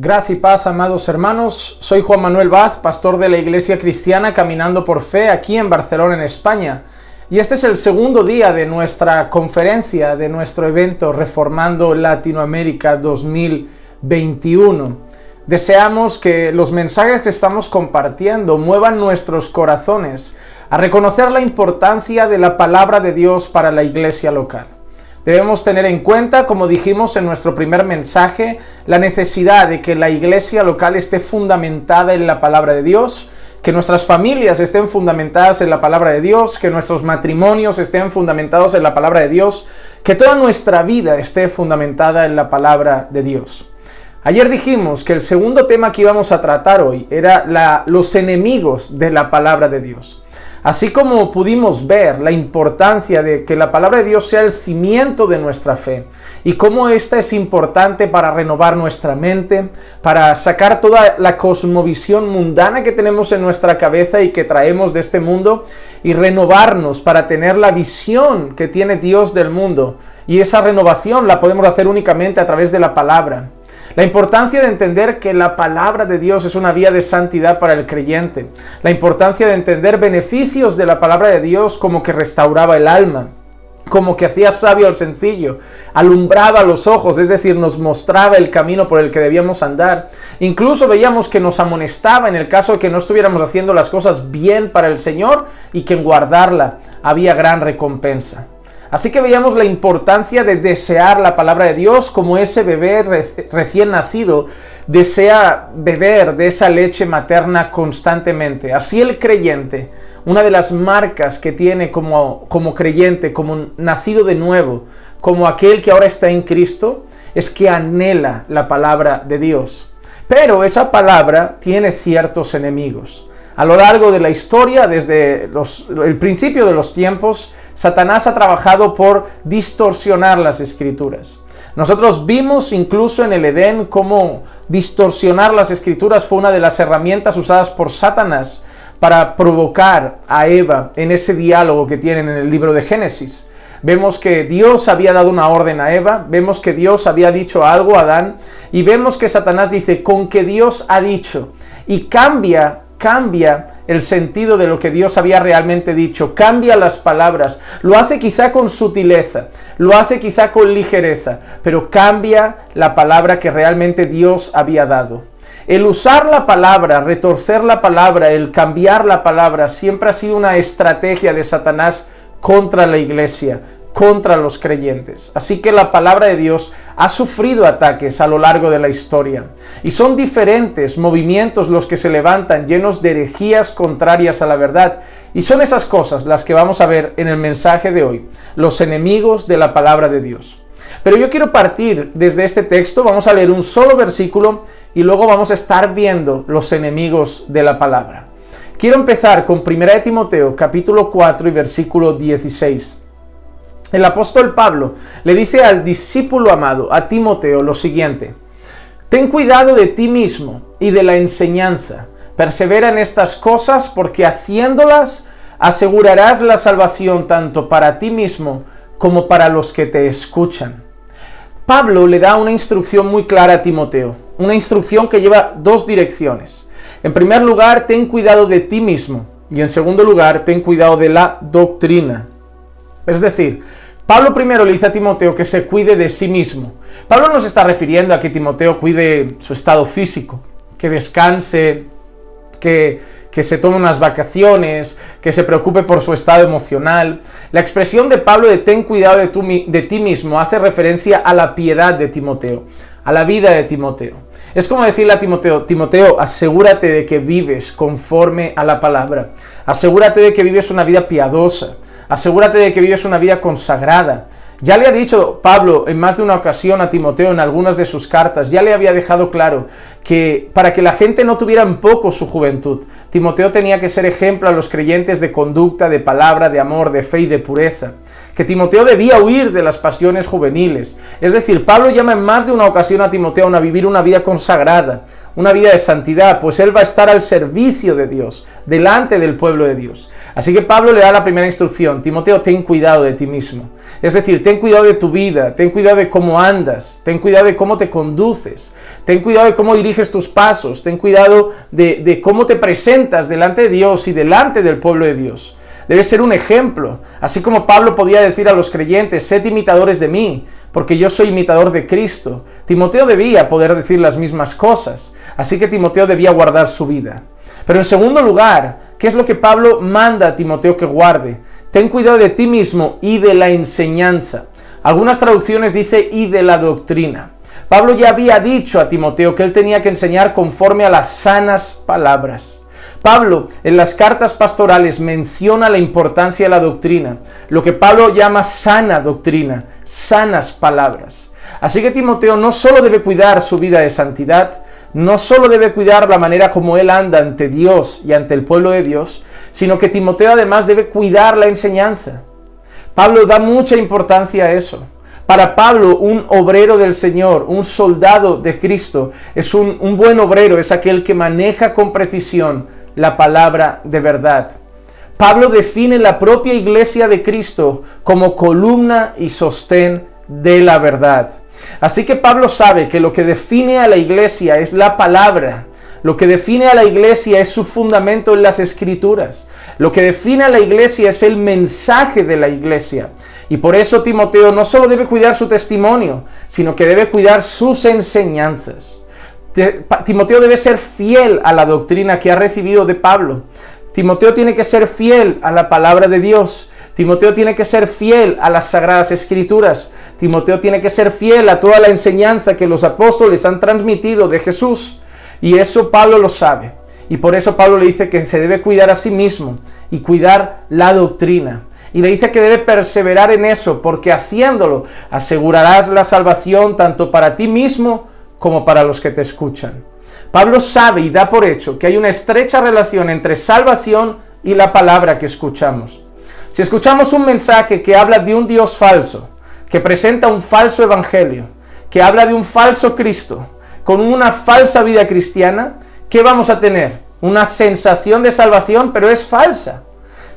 Gracia y paz, amados hermanos. Soy Juan Manuel Vaz, pastor de la Iglesia Cristiana Caminando por Fe aquí en Barcelona, en España. Y este es el segundo día de nuestra conferencia, de nuestro evento Reformando Latinoamérica 2021. Deseamos que los mensajes que estamos compartiendo muevan nuestros corazones a reconocer la importancia de la palabra de Dios para la iglesia local. Debemos tener en cuenta, como dijimos en nuestro primer mensaje, la necesidad de que la iglesia local esté fundamentada en la palabra de Dios, que nuestras familias estén fundamentadas en la palabra de Dios, que nuestros matrimonios estén fundamentados en la palabra de Dios, que toda nuestra vida esté fundamentada en la palabra de Dios. Ayer dijimos que el segundo tema que íbamos a tratar hoy era los enemigos de la palabra de Dios. Así como pudimos ver la importancia de que la palabra de Dios sea el cimiento de nuestra fe y cómo esta es importante para renovar nuestra mente, para sacar toda la cosmovisión mundana que tenemos en nuestra cabeza y que traemos de este mundo y renovarnos para tener la visión que tiene Dios del mundo. Y esa renovación la podemos hacer únicamente a través de la palabra. La importancia de entender que la palabra de Dios es una vía de santidad para el creyente. La importancia de entender beneficios de la palabra de Dios, como que restauraba el alma, como que hacía sabio al sencillo, alumbraba los ojos, es decir, nos mostraba el camino por el que debíamos andar. Incluso veíamos que nos amonestaba en el caso de que no estuviéramos haciendo las cosas bien para el Señor y que en guardarla había gran recompensa. Así que veíamos la importancia de desear la palabra de Dios como ese bebé recién nacido desea beber de esa leche materna constantemente. Así el creyente, una de las marcas que tiene como creyente, como nacido de nuevo, como aquel que ahora está en Cristo, es que anhela la palabra de Dios. Pero esa palabra tiene ciertos enemigos. A lo largo de la historia, desde el principio de los tiempos, Satanás ha trabajado por distorsionar las Escrituras. Nosotros vimos incluso en el Edén cómo distorsionar las Escrituras fue una de las herramientas usadas por Satanás para provocar a Eva en ese diálogo que tienen en el libro de Génesis. Vemos que Dios había dado una orden a Eva, vemos que Dios había dicho algo a Adán y vemos que Satanás dice con que Dios ha dicho y cambia el sentido de lo que Dios había realmente dicho, cambia las palabras, lo hace quizá con sutileza, lo hace quizá con ligereza, pero cambia la palabra que realmente Dios había dado. El usar la palabra, retorcer la palabra, el cambiar la palabra, siempre ha sido una estrategia de Satanás contra la iglesia, contra los creyentes. Así que la palabra de Dios ha sufrido ataques a lo largo de la historia. Y son diferentes movimientos los que se levantan llenos de herejías contrarias a la verdad. Y son esas cosas las que vamos a ver en el mensaje de hoy, los enemigos de la palabra de Dios. Pero yo quiero partir desde este texto, vamos a leer un solo versículo y luego vamos a estar viendo los enemigos de la palabra. Quiero empezar con 1 Timoteo capítulo 4 y versículo 16. El apóstol Pablo le dice al discípulo amado, a Timoteo, lo siguiente: ten cuidado de ti mismo y de la enseñanza. Persevera en estas cosas porque haciéndolas asegurarás la salvación tanto para ti mismo como para los que te escuchan. Pablo le da una instrucción muy clara a Timoteo, una instrucción que lleva dos direcciones. En primer lugar, ten cuidado de ti mismo y en segundo lugar, ten cuidado de la doctrina. Es decir, Pablo primero le dice a Timoteo que se cuide de sí mismo. Pablo no se está refiriendo a que Timoteo cuide su estado físico, que descanse, que se tome unas vacaciones, que se preocupe por su estado emocional. La expresión de Pablo de ten cuidado de ti mismo hace referencia a la piedad de Timoteo, a la vida de Timoteo. Es como decirle a Timoteo, asegúrate de que vives conforme a la palabra. Asegúrate de que vives una vida piadosa. Asegúrate de que vives una vida consagrada. Ya le ha dicho Pablo en más de una ocasión a Timoteo en algunas de sus cartas, ya le había dejado claro que para que la gente no tuviera en poco su juventud, Timoteo tenía que ser ejemplo a los creyentes de conducta, de palabra, de amor, de fe y de pureza. Que Timoteo debía huir de las pasiones juveniles. Es decir, Pablo llama en más de una ocasión a Timoteo a vivir una vida consagrada, una vida de santidad, pues él va a estar al servicio de Dios, delante del pueblo de Dios. Así que Pablo le da la primera instrucción: Timoteo, ten cuidado de ti mismo. Es decir, ten cuidado de tu vida, ten cuidado de cómo andas, ten cuidado de cómo te conduces, ten cuidado de cómo diriges tus pasos, ten cuidado de cómo te presentas delante de Dios y delante del pueblo de Dios. Debes ser un ejemplo, así como Pablo podía decir a los creyentes: sed imitadores de mí, porque yo soy imitador de Cristo. Timoteo debía poder decir las mismas cosas, así que Timoteo debía guardar su vida. Pero en segundo lugar, ¿qué es lo que Pablo manda a Timoteo que guarde? Ten cuidado de ti mismo y de la enseñanza. Algunas traducciones dice y de la doctrina. Pablo ya había dicho a Timoteo que él tenía que enseñar conforme a las sanas palabras. Pablo en las cartas pastorales menciona la importancia de la doctrina, lo que Pablo llama sana doctrina, sanas palabras. Así que Timoteo no solo debe cuidar su vida de santidad, no solo debe cuidar la manera como él anda ante Dios y ante el pueblo de Dios, sino que Timoteo además debe cuidar la enseñanza. Pablo da mucha importancia a eso. Para Pablo, un obrero del Señor, un soldado de Cristo, es un buen obrero, es aquel que maneja con precisión la palabra de verdad. Pablo define la propia iglesia de Cristo como columna y sostén de la verdad. Así que Pablo sabe que lo que define a la iglesia es la palabra. Lo que define a la iglesia es su fundamento en las Escrituras. Lo que define a la iglesia es el mensaje de la iglesia. Y por eso Timoteo no solo debe cuidar su testimonio, sino que debe cuidar sus enseñanzas. Timoteo debe ser fiel a la doctrina que ha recibido de Pablo. Timoteo tiene que ser fiel a la palabra de Dios. Timoteo tiene que ser fiel a las Sagradas Escrituras. Timoteo tiene que ser fiel a toda la enseñanza que los apóstoles han transmitido de Jesús. Y eso Pablo lo sabe. Y por eso Pablo le dice que se debe cuidar a sí mismo y cuidar la doctrina. Y le dice que debe perseverar en eso, porque haciéndolo asegurarás la salvación tanto para ti mismo como para los que te escuchan. Pablo sabe y da por hecho que hay una estrecha relación entre salvación y la palabra que escuchamos. Si escuchamos un mensaje que habla de un Dios falso, que presenta un falso evangelio, que habla de un falso Cristo, con una falsa vida cristiana, ¿qué vamos a tener? Una sensación de salvación, pero es falsa.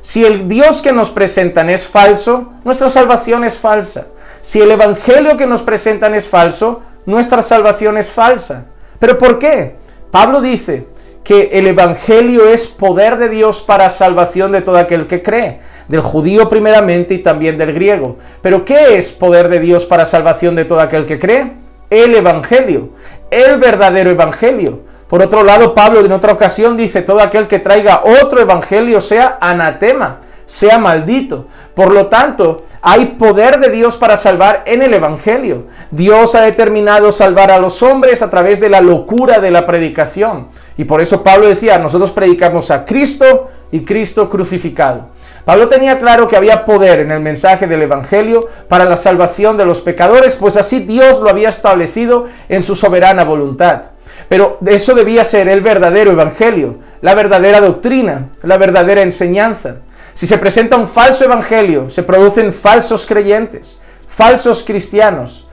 Si el Dios que nos presentan es falso, nuestra salvación es falsa. Si el evangelio que nos presentan es falso, nuestra salvación es falsa. ¿Pero por qué? Pablo dice que el evangelio es poder de Dios para salvación de todo aquel que cree, del judío primeramente y también del griego. ¿Pero qué es poder de Dios para salvación de todo aquel que cree? El evangelio, el verdadero evangelio. Por otro lado, Pablo en otra ocasión dice: todo aquel que traiga otro evangelio sea anatema, sea maldito. Por lo tanto, hay poder de Dios para salvar en el evangelio. Dios ha determinado salvar a los hombres a través de la locura de la predicación. Y por eso Pablo decía: nosotros predicamos a Cristo y Cristo crucificado. Pablo tenía claro que había poder en el mensaje del evangelio para la salvación de los pecadores, pues así Dios lo había establecido en su soberana voluntad. Pero eso debía ser el verdadero evangelio, la verdadera doctrina, la verdadera enseñanza. Si se presenta un falso evangelio, se producen falsos creyentes, falsos cristianos,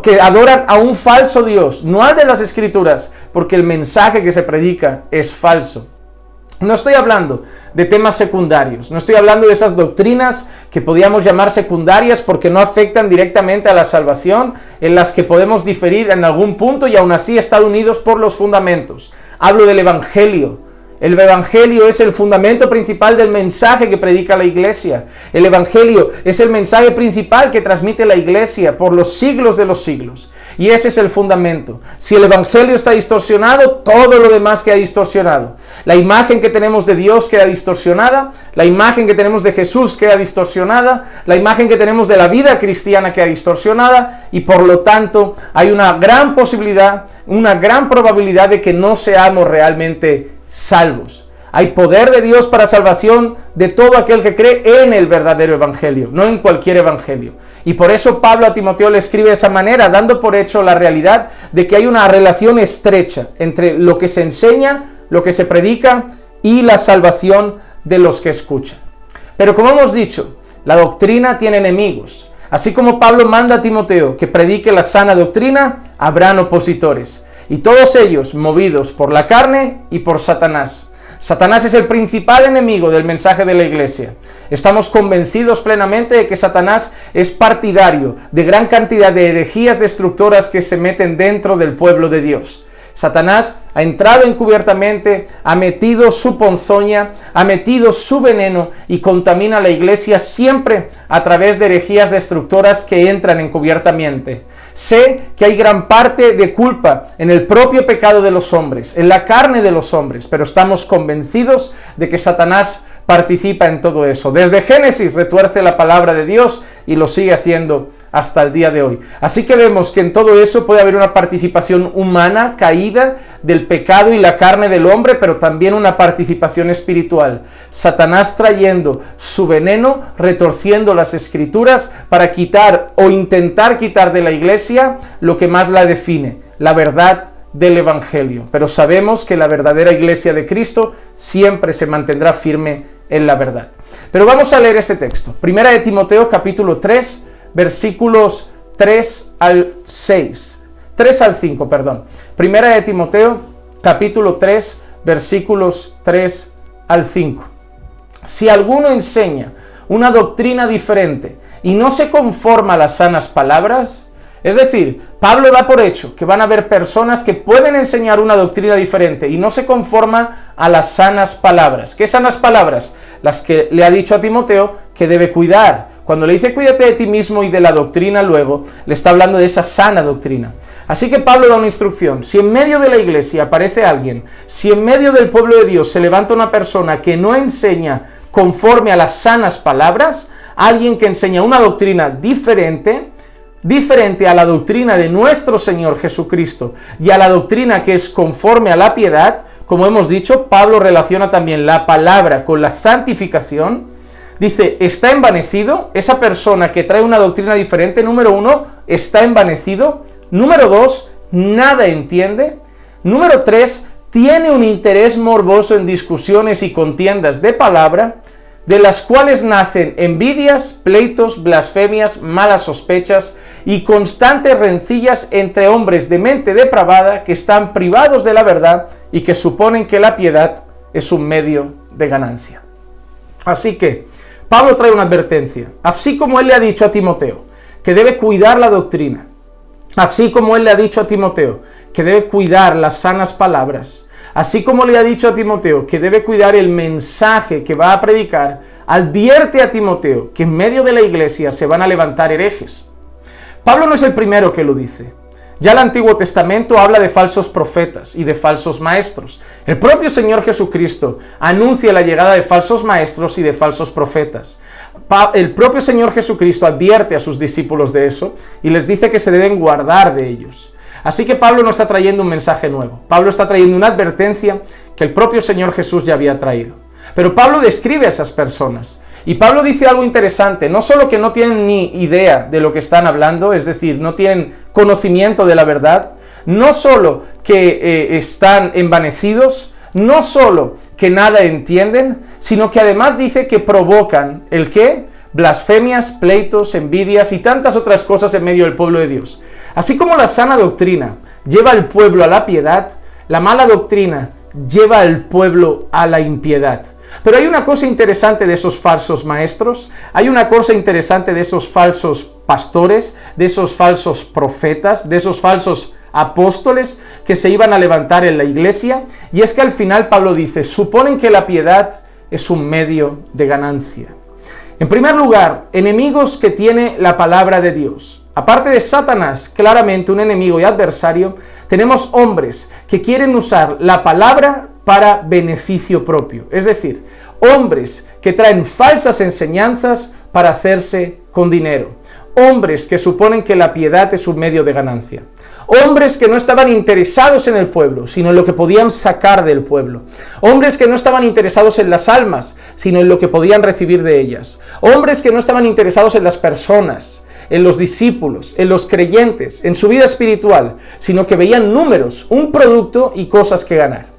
que adoran a un falso Dios, no al de las Escrituras, porque el mensaje que se predica es falso. No estoy hablando de temas secundarios, no estoy hablando de esas doctrinas que podríamos llamar secundarias porque no afectan directamente a la salvación, en las que podemos diferir en algún punto y aún así estar unidos por los fundamentos. Hablo del evangelio. El evangelio es el fundamento principal del mensaje que predica la iglesia. El evangelio es el mensaje principal que transmite la iglesia por los siglos de los siglos. Y ese es el fundamento. Si el evangelio está distorsionado, todo lo demás queda distorsionado. La imagen que tenemos de Dios queda distorsionada, la imagen que tenemos de Jesús queda distorsionada, la imagen que tenemos de la vida cristiana queda distorsionada, y por lo tanto hay una gran posibilidad, una gran probabilidad de que no seamos realmente salvos. Hay poder de Dios para salvación de todo aquel que cree en el verdadero evangelio, no en cualquier evangelio. Y por eso Pablo a Timoteo le escribe de esa manera, dando por hecho la realidad de que hay una relación estrecha entre lo que se enseña, lo que se predica y la salvación de los que escuchan. Pero como hemos dicho, la doctrina tiene enemigos. Así como Pablo manda a Timoteo que predique la sana doctrina, habrán opositores. y todos ellos movidos por la carne y por Satanás. Satanás es el principal enemigo del mensaje de la Iglesia. Estamos convencidos plenamente de que Satanás es partidario de gran cantidad de herejías destructoras que se meten dentro del pueblo de Dios. Satanás ha entrado encubiertamente, ha metido su ponzoña, ha metido su veneno y contamina a la iglesia siempre a través de herejías destructoras que entran encubiertamente. Sé que hay gran parte de culpa en el propio pecado de los hombres, en la carne de los hombres, pero estamos convencidos de que Satanás participa en todo eso. Desde Génesis retuerce la palabra de Dios y lo sigue haciendo hasta el día de hoy. Así que vemos que en todo eso puede haber una participación humana caída del pecado y la carne del hombre, pero también una participación espiritual. Satanás trayendo su veneno, retorciendo las escrituras para quitar o intentar quitar de la iglesia lo que más la define, la verdad del Evangelio. Pero sabemos que la verdadera iglesia de Cristo siempre se mantendrá firme en la verdad. Pero vamos a leer este texto. Primera de Timoteo capítulo 3, versículos 3 al 6. 3 al 5, perdón. Primera de Timoteo capítulo 3, versículos 3 al 5. Si alguno enseña una doctrina diferente y no se conforma a las sanas palabras, es decir, Pablo da por hecho que van a haber personas que pueden enseñar una doctrina diferente y no se conforma a las sanas palabras. ¿Qué sanas palabras? Las que le ha dicho a Timoteo que debe cuidar. Cuando le dice cuídate de ti mismo y de la doctrina luego, le está hablando de esa sana doctrina. Así que Pablo da una instrucción. Si en medio de la iglesia aparece alguien, si en medio del pueblo de Dios se levanta una persona que no enseña conforme a las sanas palabras, alguien que enseña una doctrina diferente a la doctrina de nuestro Señor Jesucristo y a la doctrina que es conforme a la piedad, como hemos dicho, Pablo relaciona también la palabra con la santificación. Dice, está envanecido, esa persona que trae una doctrina diferente, número 1, está envanecido, número 2, nada entiende, número 3, tiene un interés morboso en discusiones y contiendas de palabra, de las cuales nacen envidias, pleitos, blasfemias, malas sospechas y constantes rencillas entre hombres de mente depravada que están privados de la verdad y que suponen que la piedad es un medio de ganancia. Así que Pablo trae una advertencia, así como él le ha dicho a Timoteo que debe cuidar la doctrina, así como él le ha dicho a Timoteo que debe cuidar las sanas palabras, así como le ha dicho a Timoteo que debe cuidar el mensaje que va a predicar, advierte a Timoteo que en medio de la iglesia se van a levantar herejes. Pablo no es el primero que lo dice. Ya el Antiguo Testamento habla de falsos profetas y de falsos maestros. El propio Señor Jesucristo anuncia la llegada de falsos maestros y de falsos profetas. El propio Señor Jesucristo advierte a sus discípulos de eso y les dice que se deben guardar de ellos. Así que Pablo no está trayendo un mensaje nuevo. Pablo está trayendo una advertencia que el propio Señor Jesús ya había traído. Pero Pablo describe a esas personas. Y Pablo dice algo interesante, no solo que no tienen ni idea de lo que están hablando, es decir, no tienen conocimiento de la verdad, no solo que están envanecidos, no solo que nada entienden, sino que además dice que provocan, ¿el qué? Blasfemias, pleitos, envidias y tantas otras cosas en medio del pueblo de Dios. Así como la sana doctrina lleva al pueblo a la piedad, la mala doctrina lleva al pueblo a la impiedad. Pero hay una cosa interesante de esos falsos maestros, hay una cosa interesante de esos falsos pastores, de esos falsos profetas, de esos falsos apóstoles que se iban a levantar en la iglesia, y es que al final Pablo dice, suponen que la piedad es un medio de ganancia. En primer lugar, enemigos que tiene la palabra de Dios. Aparte de Satanás, claramente un enemigo y adversario, tenemos hombres que quieren usar la palabra para beneficio propio. Es decir, hombres que traen falsas enseñanzas para hacerse con dinero. Hombres que suponen que la piedad es un medio de ganancia. Hombres que no estaban interesados en el pueblo, sino en lo que podían sacar del pueblo. Hombres que no estaban interesados en las almas, sino en lo que podían recibir de ellas. Hombres que no estaban interesados en las personas, en los discípulos, en los creyentes, en su vida espiritual, sino que veían números, un producto y cosas que ganar.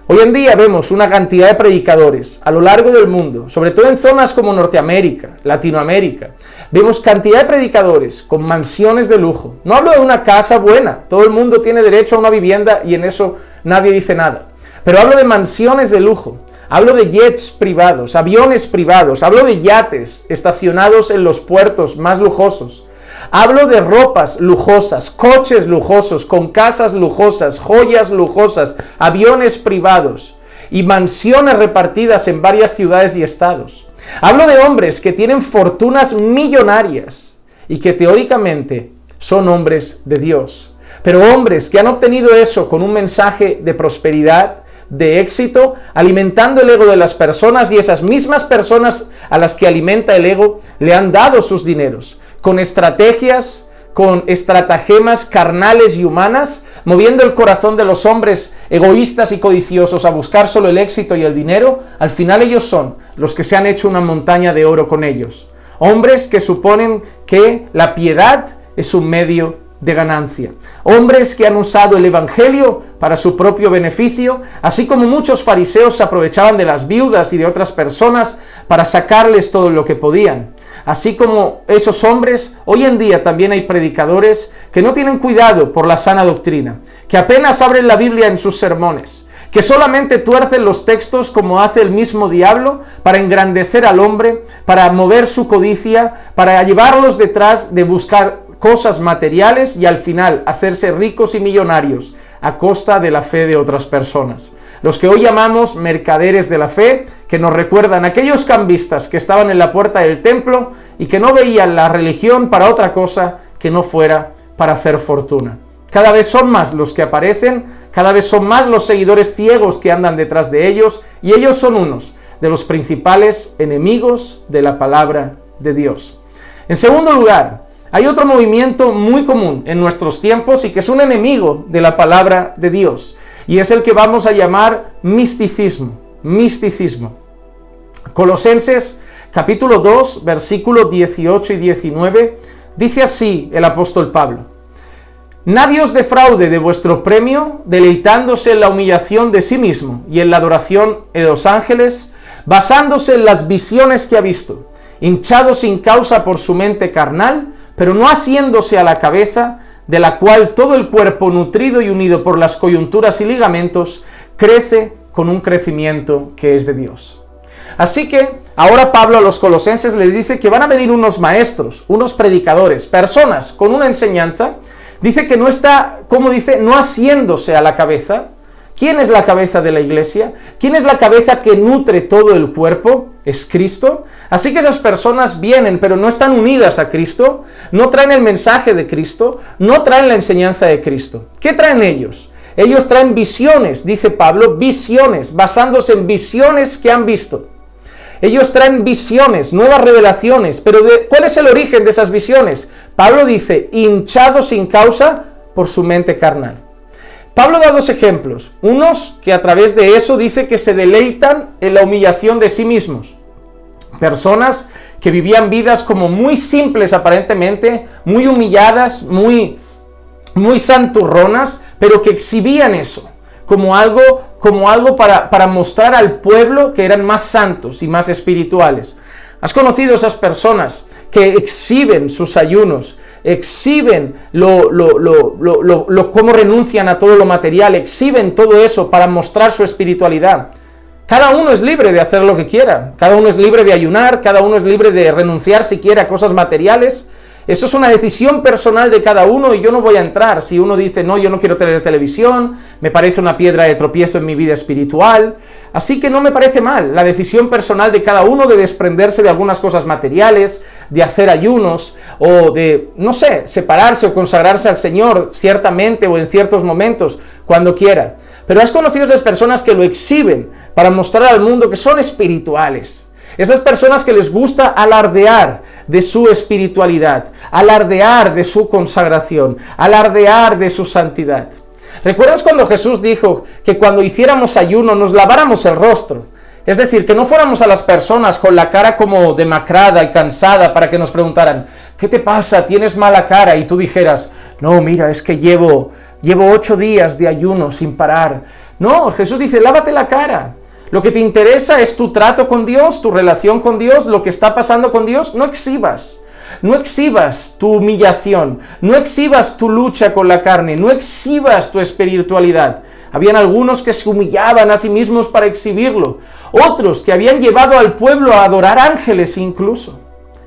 Hoy en día vemos una cantidad de predicadores a lo largo del mundo, sobre todo en zonas como Norteamérica, Latinoamérica, Vemos cantidad de predicadores con mansiones de lujo. No hablo de una casa buena, todo el mundo tiene derecho a una vivienda y en eso nadie dice nada. Pero hablo de mansiones de lujo, hablo de jets privados, aviones privados, hablo de yates estacionados en los puertos más lujosos. Hablo de ropas lujosas, coches lujosos, con casas lujosas, joyas lujosas, aviones privados y mansiones repartidas en varias ciudades y estados. Hablo de hombres que tienen fortunas millonarias y que teóricamente son hombres de Dios. Pero hombres que han obtenido eso con un mensaje de prosperidad, de éxito, alimentando el ego de las personas, y esas mismas personas a las que alimenta el ego le han dado sus dineros, con estrategias, con estratagemas carnales y humanas, moviendo el corazón de los hombres egoístas y codiciosos a buscar solo el éxito y el dinero. Al final ellos son los que se han hecho una montaña de oro con ellos. Hombres que suponen que la piedad es un medio de ganancia. Hombres que han usado el evangelio para su propio beneficio, así como muchos fariseos se aprovechaban de las viudas y de otras personas para sacarles todo lo que podían. Así como esos hombres, hoy en día también hay predicadores que no tienen cuidado por la sana doctrina, que apenas abren la Biblia en sus sermones, que solamente tuercen los textos como hace el mismo diablo para engrandecer al hombre, para mover su codicia, para llevarlos detrás de buscar cosas materiales y al final hacerse ricos y millonarios a costa de la fe de otras personas. Los que hoy llamamos mercaderes de la fe, que nos recuerdan a aquellos cambistas que estaban en la puerta del templo y que no veían la religión para otra cosa que no fuera para hacer fortuna. Cada vez son más los que aparecen, cada vez son más los seguidores ciegos que andan detrás de ellos, y ellos son unos de los principales enemigos de la palabra de Dios. En segundo lugar, hay otro movimiento muy común en nuestros tiempos y que es un enemigo de la palabra de Dios, y es el que vamos a llamar misticismo. Colosenses capítulo 2, versículos 18 y 19, dice así el apóstol Pablo: nadie os defraude de vuestro premio, deleitándose en la humillación de sí mismo y en la adoración de los ángeles, basándose en las visiones que ha visto, hinchado sin causa por su mente carnal, pero no asiéndose a la cabeza, de la cual todo el cuerpo, nutrido y unido por las coyunturas y ligamentos, crece con un crecimiento que es de Dios. Así que ahora Pablo a los colosenses les dice que van a venir unos maestros, unos predicadores, personas con una enseñanza. Dice que no está, como dice, no asiéndose a la cabeza. ¿Quién es la cabeza de la iglesia? ¿Quién es la cabeza que nutre todo el cuerpo? Es Cristo. Así que esas personas vienen, pero no están unidas a Cristo, no traen el mensaje de Cristo, no traen la enseñanza de Cristo. ¿Qué traen ellos? Ellos traen visiones, dice Pablo, visiones, basándose en visiones que han visto. Ellos traen visiones, nuevas revelaciones, pero ¿cuál es el origen de esas visiones? Pablo dice, hinchado sin causa por su mente carnal. Pablo da dos ejemplos, unos que a través de eso dice que se deleitan en la humillación de sí mismos. Personas que vivían vidas como muy simples aparentemente, muy humilladas, muy santurronas, pero que exhibían eso como algo para mostrar al pueblo que eran más santos y más espirituales. ¿Has conocido esas personas que exhiben sus ayunos, exhiben cómo renuncian a todo lo material, exhiben todo eso para mostrar su espiritualidad? Cada uno es libre de hacer lo que quiera, cada uno es libre de ayunar, cada uno es libre de renunciar si quiere a cosas materiales. Eso es una decisión personal de cada uno y yo no voy a entrar. Si uno dice, no, yo no quiero tener televisión, me parece una piedra de tropiezo en mi vida espiritual, así que no me parece mal la decisión personal de cada uno de desprenderse de algunas cosas materiales, de hacer ayunos o de, no sé, separarse o consagrarse al Señor ciertamente o en ciertos momentos, cuando quiera. Pero has conocido a esas personas que lo exhiben para mostrar al mundo que son espirituales. Esas personas que les gusta alardear de su espiritualidad, alardear de su consagración, alardear de su santidad. ¿Recuerdas cuando Jesús dijo que cuando hiciéramos ayuno nos laváramos el rostro? Es decir, que no fuéramos a las personas con la cara como demacrada y cansada para que nos preguntaran, ¿qué te pasa? ¿Tienes mala cara? Y tú dijeras, no, mira, es que llevo 8 días de ayuno sin parar. No, Jesús dice, lávate la cara. Lo que te interesa es tu trato con Dios, tu relación con Dios, lo que está pasando con Dios, no exhibas. no exhibas tu humillación, no exhibas tu lucha con la carne, no exhibas tu espiritualidad. Habían algunos que se humillaban a sí mismos para exhibirlo, otros que habían llevado al pueblo a adorar ángeles incluso.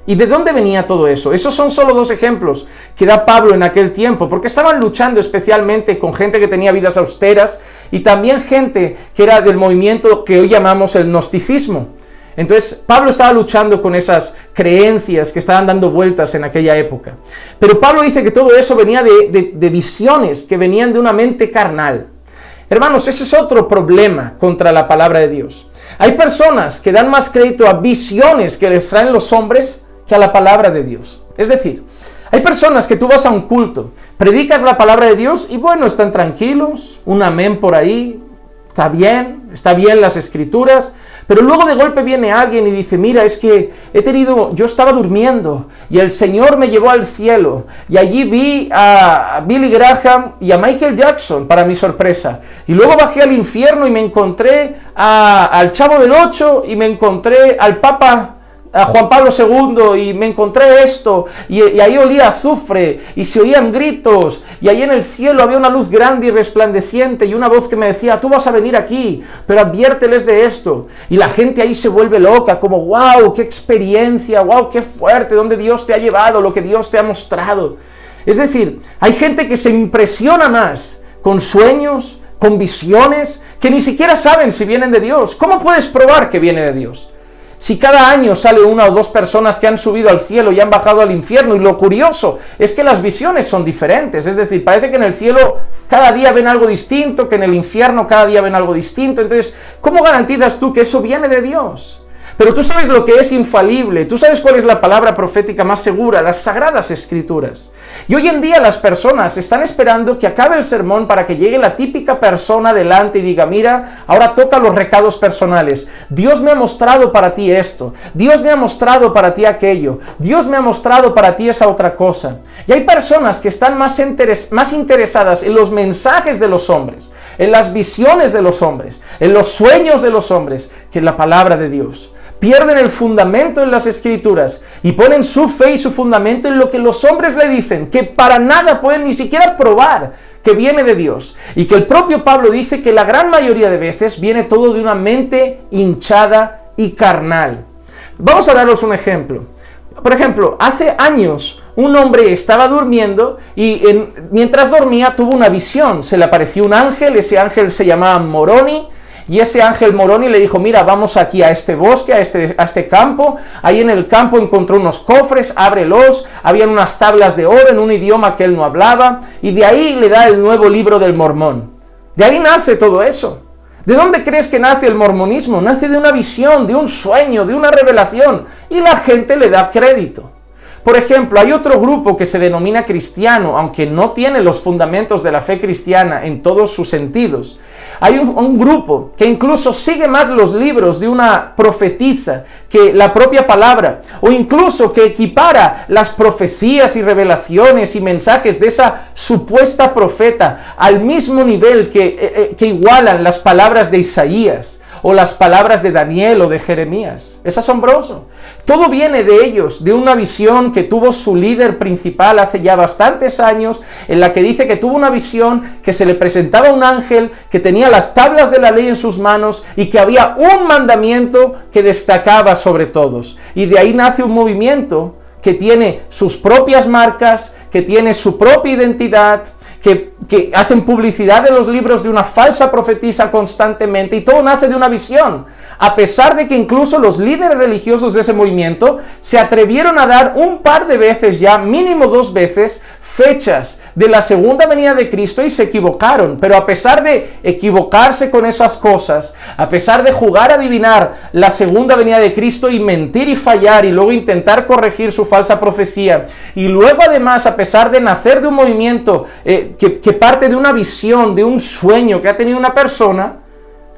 ¿Y de dónde venía todo eso? Esos son solo 2 ejemplos que da Pablo en aquel tiempo, porque estaban luchando especialmente con gente que tenía vidas austeras y también gente que era del movimiento que hoy llamamos el gnosticismo. Entonces, Pablo estaba luchando con esas creencias que estaban dando vueltas en aquella época. Pero Pablo dice que todo eso venía de visiones que venían de una mente carnal. Hermanos, ese es otro problema contra la palabra de Dios. Hay personas que dan más crédito a visiones que les traen los hombres que a la palabra de Dios. Es decir, hay personas que tú vas a un culto, predicas la palabra de Dios y bueno, están tranquilos, un amén por ahí, está bien las escrituras, pero luego de golpe viene alguien y dice, mira, es que yo estaba durmiendo y el Señor me llevó al cielo y allí vi a Billy Graham y a Michael Jackson, para mi sorpresa, y luego bajé al infierno y me encontré al Chavo del Ocho y me encontré al Papa a Juan Pablo II y me encontré esto y ahí olía azufre y se oían gritos y ahí en el cielo había una luz grande y resplandeciente y una voz que me decía, tú vas a venir aquí, pero adviérteles de esto. Y la gente ahí se vuelve loca, como wow, qué experiencia, wow, qué fuerte, dónde Dios te ha llevado, lo que Dios te ha mostrado. Es decir, hay gente que se impresiona más con sueños, con visiones, que ni siquiera saben si vienen de Dios. ¿Cómo puedes probar que viene de Dios? Si cada año sale 1 o 2 personas que han subido al cielo y han bajado al infierno, y lo curioso es que las visiones son diferentes, es decir, parece que en el cielo cada día ven algo distinto, que en el infierno cada día ven algo distinto, entonces, ¿cómo garantizas tú que eso viene de Dios? Pero tú sabes lo que es infalible, tú sabes cuál es la palabra profética más segura, las sagradas escrituras. Y hoy en día las personas están esperando que acabe el sermón para que llegue la típica persona delante y diga, mira, ahora toca los recados personales. Dios me ha mostrado para ti esto, Dios me ha mostrado para ti aquello, Dios me ha mostrado para ti esa otra cosa. Y hay personas que están más interesadas en los mensajes de los hombres, en las visiones de los hombres, en los sueños de los hombres, que en la palabra de Dios. Pierden el fundamento en las escrituras y ponen su fe y su fundamento en lo que los hombres le dicen, que para nada pueden ni siquiera probar que viene de Dios. Y que el propio Pablo dice que la gran mayoría de veces viene todo de una mente hinchada y carnal. Vamos a daros un ejemplo. Por ejemplo, hace años un hombre estaba durmiendo y mientras dormía tuvo una visión. Se le apareció un ángel, ese ángel se llamaba Moroni. Y ese ángel Moroni le dijo, mira, vamos aquí a este bosque, a este campo. Ahí en el campo encontró unos cofres, ábrelos. Habían unas tablas de oro en un idioma que él no hablaba. Y de ahí le da el nuevo libro del Mormón. De ahí nace todo eso. ¿De dónde crees que nace el mormonismo? Nace de una visión, de un sueño, de una revelación. Y la gente le da crédito. Por ejemplo, hay otro grupo que se denomina cristiano, aunque no tiene los fundamentos de la fe cristiana en todos sus sentidos. Hay un grupo que incluso sigue más los libros de una profetisa que la propia palabra, o incluso que equipara las profecías y revelaciones y mensajes de esa supuesta profeta al mismo nivel que igualan las palabras de Isaías o las palabras de Daniel o de Jeremías. Es asombroso. Todo viene de ellos, de una visión que tuvo su líder principal hace ya bastantes años, en la que dice que tuvo una visión, que se le presentaba un ángel, que tenía las tablas de la ley en sus manos y que había un mandamiento que destacaba sobre todos. Y de ahí nace un movimiento que tiene sus propias marcas, que tiene su propia identidad, que hacen publicidad de los libros de una falsa profetisa constantemente, y todo nace de una visión, a pesar de que incluso los líderes religiosos de ese movimiento se atrevieron a dar un par de veces ya, mínimo 2 veces, fechas de la segunda venida de Cristo y se equivocaron. Pero a pesar de equivocarse con esas cosas, a pesar de jugar a adivinar la segunda venida de Cristo y mentir y fallar y luego intentar corregir su falsa profecía, y luego además a pesar de nacer de un movimiento que parte de una visión, de un sueño que ha tenido una persona,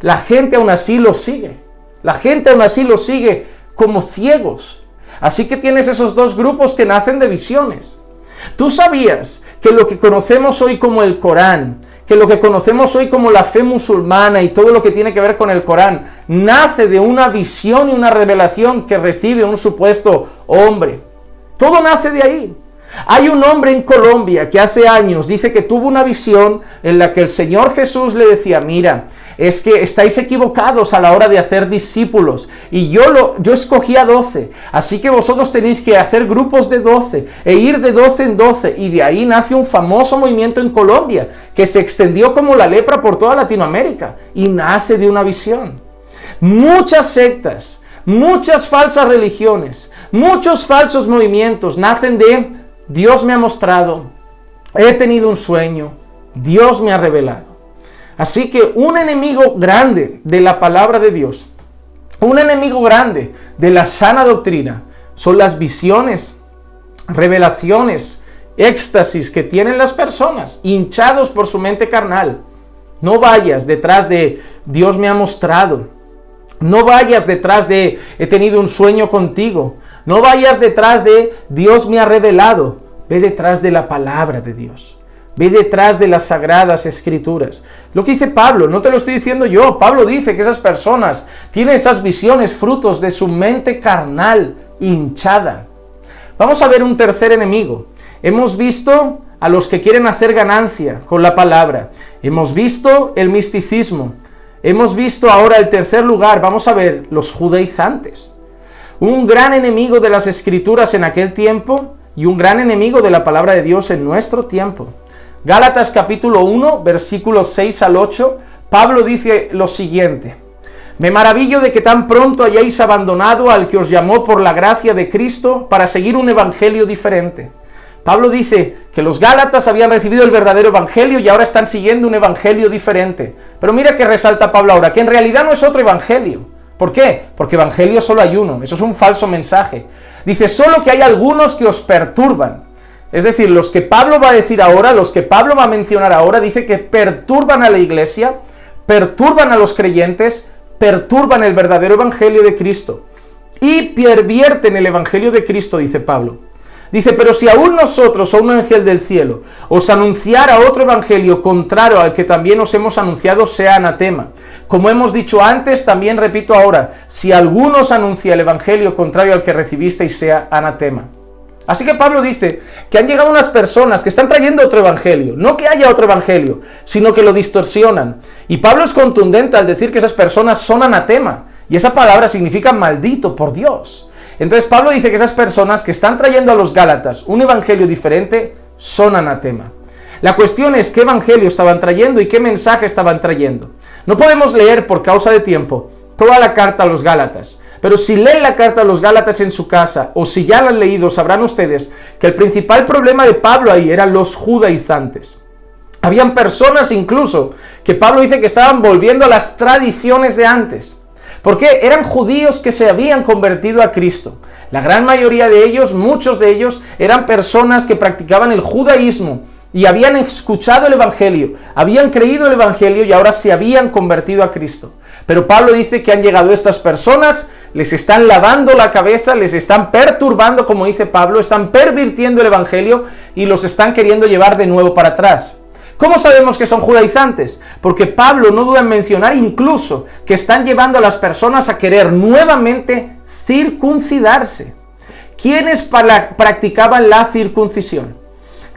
la gente aún así lo sigue. La gente aún así lo sigue como ciegos. Así que tienes esos 2 grupos que nacen de visiones. ¿Tú sabías que lo que conocemos hoy como el Corán, que lo que conocemos hoy como la fe musulmana y todo lo que tiene que ver con el Corán, nace de una visión y una revelación que recibe un supuesto hombre? Todo nace de ahí. Hay un hombre en Colombia que hace años dice que tuvo una visión en la que el Señor Jesús le decía, mira, es que estáis equivocados a la hora de hacer discípulos y yo escogí a 12, así que vosotros tenéis que hacer grupos de 12 e ir de 12 en 12, y de ahí nace un famoso movimiento en Colombia que se extendió como la lepra por toda Latinoamérica y nace de una visión. Muchas sectas, muchas falsas religiones, muchos falsos movimientos nacen de Dios me ha mostrado, he tenido un sueño, Dios me ha revelado. Así que un enemigo grande de la palabra de Dios, un enemigo grande de la sana doctrina, son las visiones, revelaciones, éxtasis que tienen las personas, hinchados por su mente carnal. No vayas detrás de Dios me ha mostrado. No vayas detrás de he tenido un sueño contigo. No vayas detrás de Dios me ha revelado. Ve detrás de la palabra de Dios. Ve detrás de las sagradas escrituras. Lo que dice Pablo, no te lo estoy diciendo yo. Pablo dice que esas personas tienen esas visiones frutos de su mente carnal hinchada. Vamos a ver un tercer enemigo. Hemos visto a los que quieren hacer ganancia con la palabra. Hemos visto el misticismo. Hemos visto ahora el tercer lugar. Vamos a ver los judaizantes. Un gran enemigo de las escrituras en aquel tiempo y un gran enemigo de la palabra de Dios en nuestro tiempo. Gálatas capítulo 1, versículos 6 al 8, Pablo dice lo siguiente: me maravillo de que tan pronto hayáis abandonado al que os llamó por la gracia de Cristo para seguir un evangelio diferente. Pablo dice que los gálatas habían recibido el verdadero evangelio y ahora están siguiendo un evangelio diferente. Pero mira que resalta Pablo ahora, que en realidad no es otro evangelio. ¿Por qué? Porque evangelio solo hay uno, eso es un falso mensaje. Dice, solo que hay algunos que os perturban. Es decir, los que Pablo va a decir ahora, los que Pablo va a mencionar ahora, dice que perturban a la iglesia, perturban a los creyentes, perturban el verdadero evangelio de Cristo y pervierten el evangelio de Cristo, dice Pablo. Dice, pero si aún nosotros o un ángel del cielo os anunciara otro evangelio contrario al que también os hemos anunciado, sea anatema. Como hemos dicho antes, también repito ahora, si alguno os anuncia el evangelio contrario al que recibisteis, sea anatema. Así que Pablo dice que han llegado unas personas que están trayendo otro evangelio, no que haya otro evangelio, sino que lo distorsionan. Y Pablo es contundente al decir que esas personas son anatema, y esa palabra significa maldito por Dios. Entonces Pablo dice que esas personas que están trayendo a los gálatas un evangelio diferente son anatema. La cuestión es qué evangelio estaban trayendo y qué mensaje estaban trayendo. No podemos leer por causa de tiempo toda la carta a los gálatas, pero si leen la carta a los gálatas en su casa o si ya la han leído, sabrán ustedes que el principal problema de Pablo ahí eran los judaizantes. Habían personas incluso que Pablo dice que estaban volviendo a las tradiciones de antes. Porque eran judíos que se habían convertido a Cristo. La gran mayoría de ellos, muchos de ellos, eran personas que practicaban el judaísmo y habían escuchado el evangelio, habían creído el evangelio y ahora se habían convertido a Cristo. Pero Pablo dice que han llegado estas personas, les están lavando la cabeza, les están perturbando, como dice Pablo, están pervirtiendo el evangelio y los están queriendo llevar de nuevo para atrás. ¿Cómo sabemos que son judaizantes? Porque Pablo no duda en mencionar incluso que están llevando a las personas a querer nuevamente circuncidarse. ¿Quiénes practicaban la circuncisión?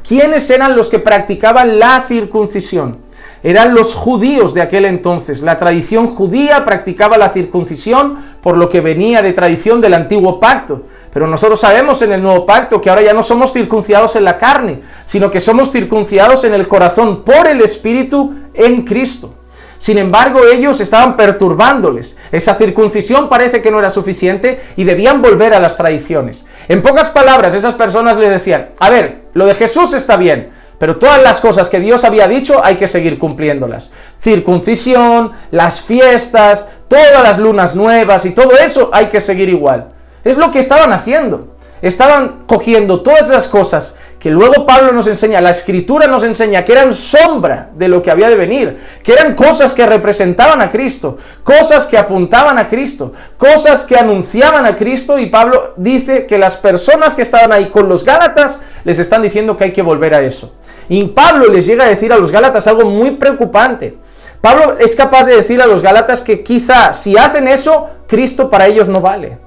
¿Quiénes eran los que practicaban la circuncisión? Eran los judíos de aquel entonces. La tradición judía practicaba la circuncisión por lo que venía de tradición del antiguo pacto. Pero nosotros sabemos en el nuevo pacto que ahora ya no somos circuncidados en la carne, sino que somos circuncidados en el corazón por el Espíritu en Cristo. Sin embargo, ellos estaban perturbándoles. Esa circuncisión parece que no era suficiente y debían volver a las tradiciones. En pocas palabras, esas personas le decían, a ver, lo de Jesús está bien, pero todas las cosas que Dios había dicho hay que seguir cumpliéndolas. Circuncisión, las fiestas, todas las lunas nuevas y todo eso hay que seguir igual. Es lo que estaban haciendo. Estaban cogiendo todas esas cosas que luego Pablo nos enseña, la Escritura nos enseña que eran sombra de lo que había de venir, que eran cosas que representaban a Cristo, cosas que apuntaban a Cristo, cosas que anunciaban a Cristo, y Pablo dice que las personas que estaban ahí con los gálatas les están diciendo que hay que volver a eso. Y Pablo les llega a decir a los gálatas algo muy preocupante. Pablo es capaz de decir a los gálatas que quizá si hacen eso, Cristo para ellos no vale.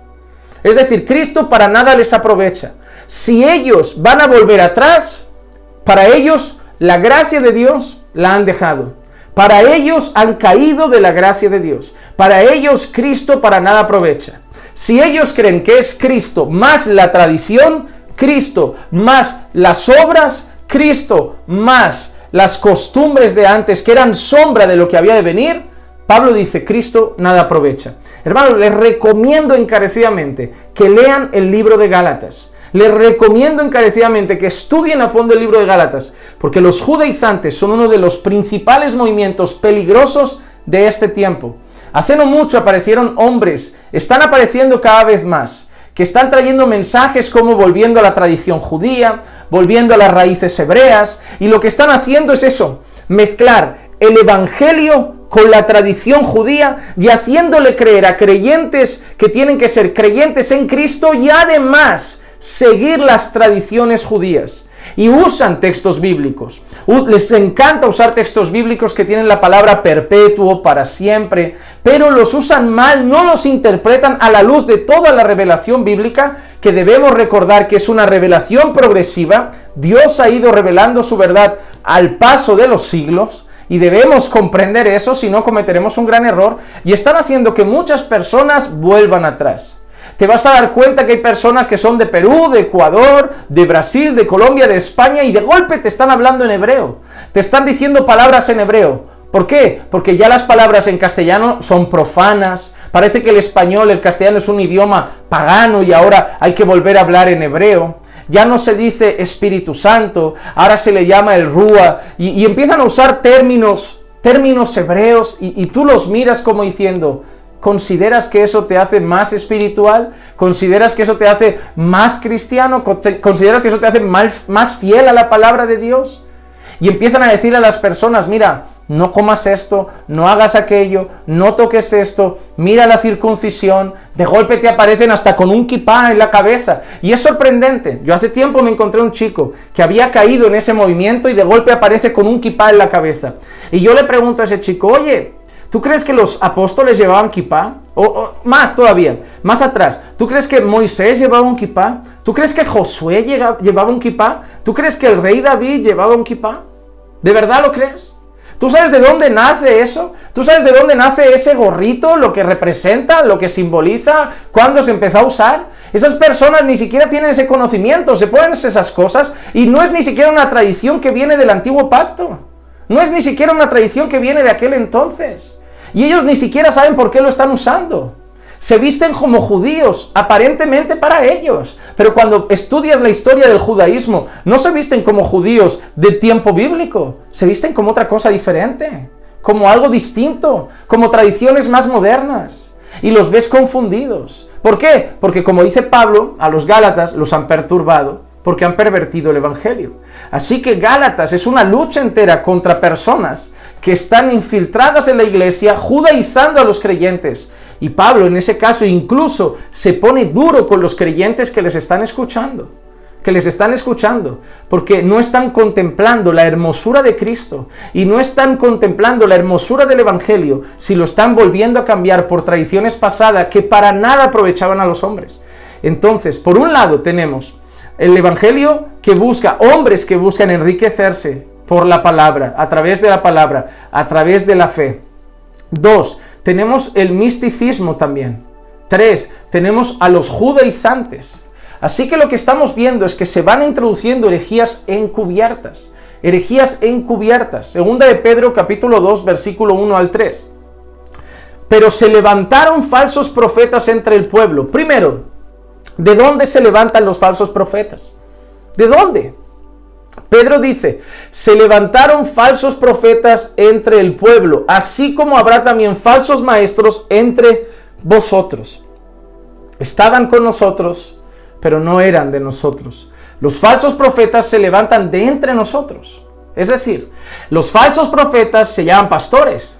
Es decir, Cristo para nada les aprovecha. Si ellos van a volver atrás, para ellos la gracia de Dios la han dejado. Para ellos han caído de la gracia de Dios. Para ellos Cristo para nada aprovecha. Si ellos creen que es Cristo más la tradición, Cristo más las obras, Cristo más las costumbres de antes que eran sombra de lo que había de venir, Pablo dice, Cristo nada aprovecha. Hermanos, les recomiendo encarecidamente que lean el libro de Gálatas. Les recomiendo encarecidamente que estudien a fondo el libro de Gálatas, porque los judaizantes son uno de los principales movimientos peligrosos de este tiempo. Hace no mucho aparecieron hombres, están apareciendo cada vez más, que están trayendo mensajes como volviendo a la tradición judía, volviendo a las raíces hebreas, y lo que están haciendo es eso, mezclar el evangelio con la tradición judía y haciéndole creer a creyentes que tienen que ser creyentes en Cristo y además seguir las tradiciones judías. Y usan textos bíblicos. Les encanta usar textos bíblicos que tienen la palabra perpetuo, para siempre, pero los usan mal, no los interpretan a la luz de toda la revelación bíblica, que debemos recordar que es una revelación progresiva. Dios ha ido revelando su verdad al paso de los siglos, y debemos comprender eso, si no cometeremos un gran error, y están haciendo que muchas personas vuelvan atrás. Te vas a dar cuenta que hay personas que son de Perú, de Ecuador, de Brasil, de Colombia, de España, y de golpe te están hablando en hebreo. Te están diciendo palabras en hebreo. ¿Por qué? Porque ya las palabras en castellano son profanas. Parece que el español, el castellano es un idioma pagano y ahora hay que volver a hablar en hebreo. Ya no se dice Espíritu Santo, ahora se le llama el Rúa, y empiezan a usar términos hebreos, y tú los miras como diciendo, ¿consideras que eso te hace más espiritual? ¿Consideras que eso te hace más cristiano? ¿Consideras que eso te hace más fiel a la palabra de Dios? Y empiezan a decir a las personas, mira, no comas esto, no hagas aquello, no toques esto, mira la circuncisión, de golpe te aparecen hasta con un kipá en la cabeza. Y es sorprendente, yo hace tiempo me encontré un chico que había caído en ese movimiento y de golpe aparece con un kipá en la cabeza. Y yo le pregunto a ese chico, oye, ¿tú crees que los apóstoles llevaban kipá? O más todavía, más atrás, ¿tú crees que Moisés llevaba un kipá? ¿Tú crees que Josué llevaba un kipá? ¿Tú crees que el rey David llevaba un kipá? ¿De verdad lo crees? ¿Tú sabes de dónde nace eso? ¿Tú sabes de dónde nace ese gorrito, lo que representa, lo que simboliza, cuándo se empezó a usar? Esas personas ni siquiera tienen ese conocimiento, se ponen esas cosas y no es ni siquiera una tradición que viene del antiguo pacto. No es ni siquiera una tradición que viene de aquel entonces. Y ellos ni siquiera saben por qué lo están usando. Se visten como judíos, aparentemente para ellos. Pero cuando estudias la historia del judaísmo, no se visten como judíos de tiempo bíblico. Se visten como otra cosa diferente, como algo distinto, como tradiciones más modernas. Y los ves confundidos. ¿Por qué? Porque como dice Pablo, a los Gálatas los han perturbado, porque han pervertido el evangelio. Así que Gálatas es una lucha entera contra personas que están infiltradas en la iglesia, judaizando a los creyentes. Y Pablo en ese caso incluso se pone duro con los creyentes que les están escuchando. Porque no están contemplando la hermosura de Cristo y no están contemplando la hermosura del evangelio, si lo están volviendo a cambiar por tradiciones pasadas que para nada aprovechaban a los hombres. Entonces, por un lado tenemos el evangelio que busca, hombres que buscan enriquecerse por la palabra, a través de la palabra, a través de la fe. 2, tenemos el misticismo también. 3, tenemos a los judaizantes. Así que lo que estamos viendo es que se van introduciendo herejías encubiertas. Segunda de Pedro capítulo 2 versículo 1 al 3. Pero se levantaron falsos profetas entre el pueblo. Primero, ¿de dónde se levantan los falsos profetas? ¿De dónde? Pedro dice, se levantaron falsos profetas entre el pueblo, así como habrá también falsos maestros entre vosotros. Estaban con nosotros, pero no eran de nosotros. Los falsos profetas se levantan de entre nosotros. Es decir, los falsos profetas se llaman pastores.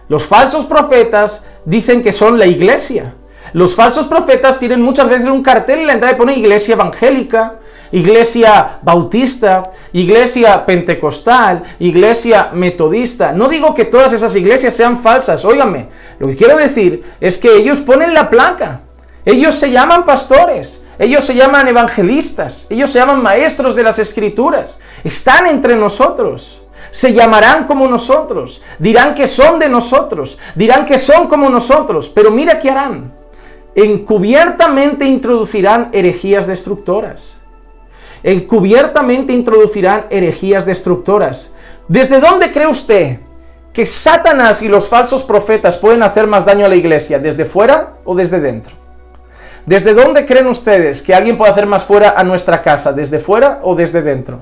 Los falsos profetas dicen que son la iglesia. Los falsos profetas tienen muchas veces un cartel en la entrada que pone iglesia evangélica, iglesia bautista, iglesia pentecostal, iglesia metodista. No digo que todas esas iglesias sean falsas, óigame. Lo que quiero decir es que ellos ponen la placa. Ellos se llaman pastores, ellos se llaman evangelistas, ellos se llaman maestros de las Escrituras, están entre nosotros. Se llamarán como nosotros, dirán que son de nosotros, dirán que son como nosotros, pero mira qué harán. Encubiertamente introducirán herejías destructoras. Encubiertamente introducirán herejías destructoras. ¿Desde dónde cree usted que Satanás y los falsos profetas pueden hacer más daño a la iglesia? ¿Desde fuera o desde dentro? ¿Desde dónde creen ustedes que alguien puede hacer más fuera a nuestra casa? ¿Desde fuera o desde dentro?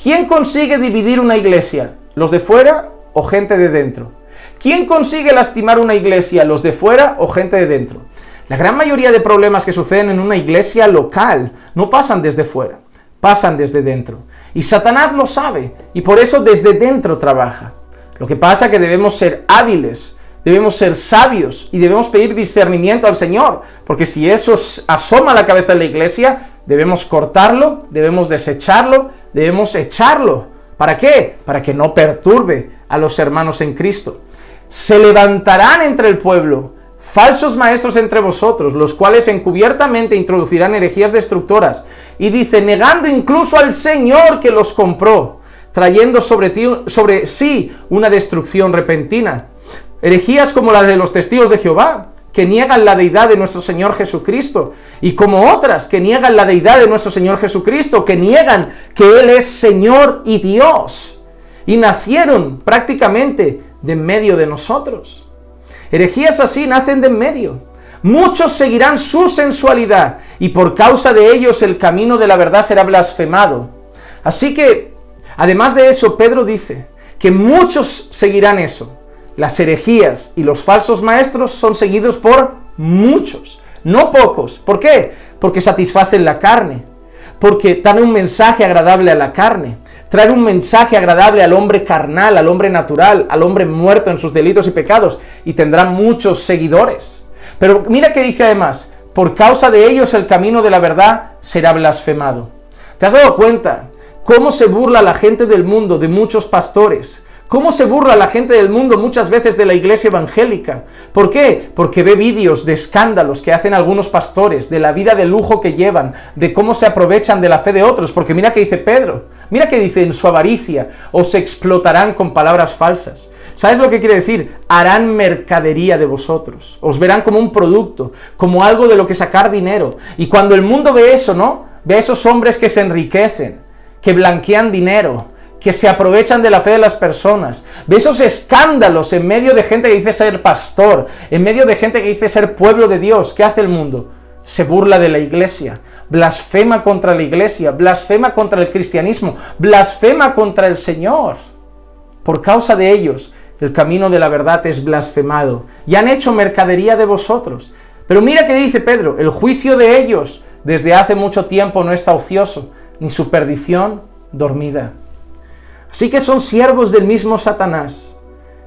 ¿Quién consigue dividir una iglesia? ¿Los de fuera o gente de dentro? ¿Quién consigue lastimar una iglesia? ¿Los de fuera o gente de dentro? La gran mayoría de problemas que suceden en una iglesia local no pasan desde fuera, pasan desde dentro. Y Satanás lo sabe y por eso desde dentro trabaja. Lo que pasa es que debemos ser hábiles, debemos ser sabios y debemos pedir discernimiento al Señor, porque si eso asoma a la cabeza de la iglesia, debemos cortarlo, debemos desecharlo, debemos echarlo. ¿Para qué? Para que no perturbe a los hermanos en Cristo. Se levantarán entre el pueblo falsos maestros entre vosotros, los cuales encubiertamente introducirán herejías destructoras. Y dice, negando incluso al Señor que los compró, trayendo sobre sí una destrucción repentina. Herejías como las de los testigos de Jehová, que niegan la deidad de nuestro Señor Jesucristo, y como otras que niegan la deidad de nuestro Señor Jesucristo, que niegan que Él es Señor y Dios, y nacieron prácticamente de en medio de nosotros. Herejías así nacen de en medio. Muchos seguirán su sensualidad, y por causa de ellos el camino de la verdad será blasfemado. Así que, además de eso, Pedro dice que muchos seguirán eso. Las herejías y los falsos maestros son seguidos por muchos, no pocos. ¿Por qué? Porque satisfacen la carne, porque dan un mensaje agradable a la carne, traen un mensaje agradable al hombre carnal, al hombre natural, al hombre muerto en sus delitos y pecados, y tendrán muchos seguidores. Pero mira que dice además, por causa de ellos el camino de la verdad será blasfemado. ¿Te has dado cuenta cómo se burla la gente del mundo de muchos pastores? ¿Cómo se burla la gente del mundo muchas veces de la iglesia evangélica? ¿Por qué? Porque ve vídeos de escándalos que hacen algunos pastores, de la vida de lujo que llevan, de cómo se aprovechan de la fe de otros. Porque mira que dice Pedro, mira que dice en su avaricia, os explotarán con palabras falsas. ¿Sabes lo que quiere decir? Harán mercadería de vosotros. Os verán como un producto, como algo de lo que sacar dinero. Y cuando el mundo ve eso, ¿no? Ve a esos hombres que se enriquecen, que blanquean dinero, que se aprovechan de la fe de las personas. Ve esos escándalos en medio de gente que dice ser pastor, en medio de gente que dice ser pueblo de Dios. ¿Qué hace el mundo? Se burla de la iglesia, blasfema contra la iglesia, blasfema contra el cristianismo, blasfema contra el Señor. Por causa de ellos, el camino de la verdad es blasfemado y han hecho mercadería de vosotros. Pero mira que dice Pedro, el juicio de ellos desde hace mucho tiempo no está ocioso, ni su perdición dormida. Así que son siervos del mismo Satanás,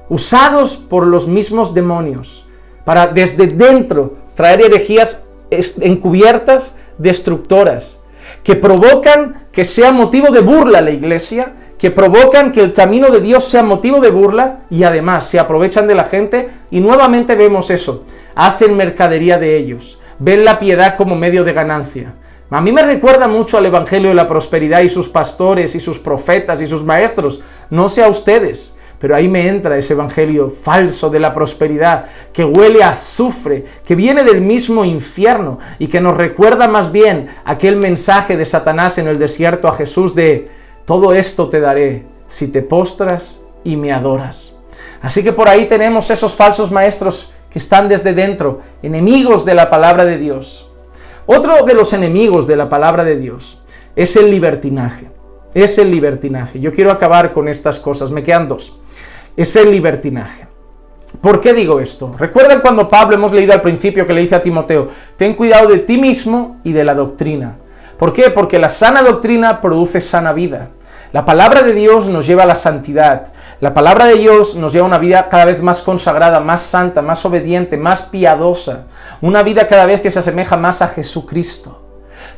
usados por los mismos demonios, para desde dentro traer herejías encubiertas, destructoras, que provocan que sea motivo de burla la iglesia, que provocan que el camino de Dios sea motivo de burla y además se aprovechan de la gente y nuevamente vemos eso, hacen mercadería de ellos, ven la piedad como medio de ganancia. A mí me recuerda mucho al Evangelio de la Prosperidad y sus pastores y sus profetas y sus maestros. No sé a ustedes, pero ahí me entra ese Evangelio falso de la prosperidad que huele a azufre, que viene del mismo infierno y que nos recuerda más bien aquel mensaje de Satanás en el desierto a Jesús de todo esto te daré si te postras y me adoras. Así que por ahí tenemos esos falsos maestros que están desde dentro, enemigos de la palabra de Dios. Otro de los enemigos de la palabra de Dios es el libertinaje. Es el libertinaje. Yo quiero acabar con estas cosas, me quedan dos. Es el libertinaje. ¿Por qué digo esto? ¿Recuerdan cuando Pablo, hemos leído al principio que le dice a Timoteo, ten cuidado de ti mismo y de la doctrina? ¿Por qué? Porque la sana doctrina produce sana vida. La palabra de Dios nos lleva a la santidad. La palabra de Dios nos lleva a una vida cada vez más consagrada, más santa, más obediente, más piadosa. Una vida cada vez que se asemeja más a Jesucristo.